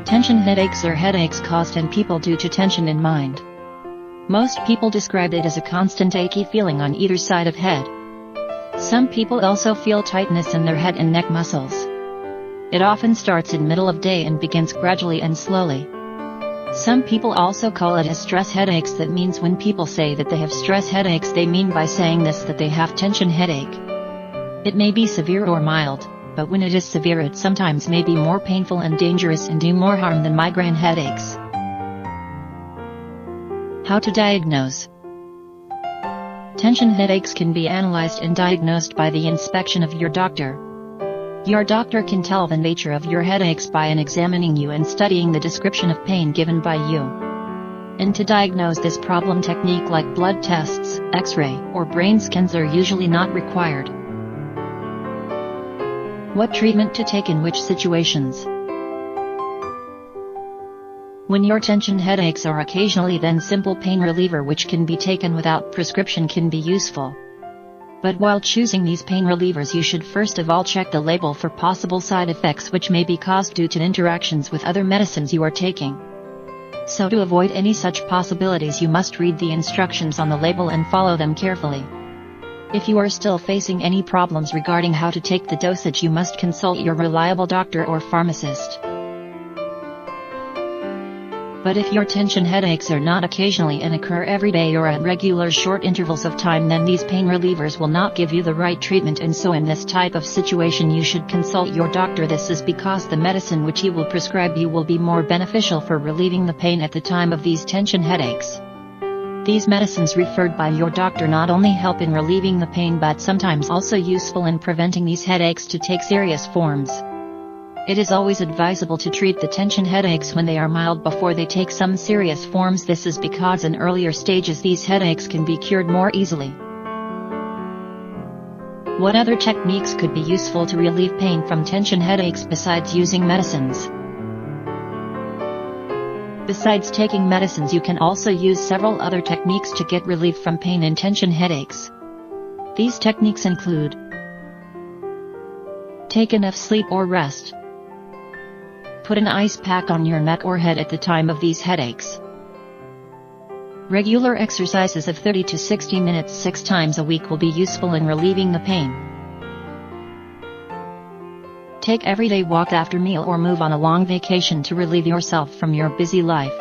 Tension headaches are headaches caused in people due to tension in mind. Most people describe it as a constant achy feeling on either side of head. Some people also feel tightness in their head and neck muscles. It often starts in middle of day and begins gradually and slowly. Some people also call it as stress headaches. That means when people say that they have stress headaches, they mean by saying this that they have tension headache. It may be severe or mild, but when it is severe it sometimes may be more painful and dangerous and do more harm than migraine headaches. How to diagnose? Tension headaches can be analyzed and diagnosed by the inspection of your doctor. Your doctor can tell the nature of your headaches by examining you and studying the description of pain given by you. And to diagnose this problem, technique like blood tests, X-ray, or brain scans are usually not required. What treatment to take in which situations? When your tension headaches are occasionally, then simple pain reliever which can be taken without prescription can be useful. But while choosing these pain relievers, you should first of all check the label for possible side effects which may be caused due to interactions with other medicines you are taking. So to avoid any such possibilities, you must read the instructions on the label and follow them carefully. If you are still facing any problems regarding how to take the dosage, you must consult your reliable doctor or pharmacist. But if your tension headaches are not occasionally and occur every day or at regular short intervals of time, then these pain relievers will not give you the right treatment, and so in this type of situation you should consult your doctor. This is because the medicine which he will prescribe you will be more beneficial for relieving the pain at the time of these tension headaches. These medicines referred by your doctor not only help in relieving the pain but sometimes also useful in preventing these headaches to take serious forms. It is always advisable to treat the tension headaches when they are mild before they take some serious forms. This is because in earlier stages these headaches can be cured more easily. What other techniques could be useful to relieve pain from tension headaches besides using medicines? Besides taking medicines, you can also use several other techniques to get relief from pain and tension headaches. These techniques include: take enough sleep or rest. Put an ice pack on your neck or head at the time of these headaches. Regular exercises of 30 to 60 minutes 6 times a week will be useful in relieving the pain. Take everyday walk after meal or move on a long vacation to relieve yourself from your busy life.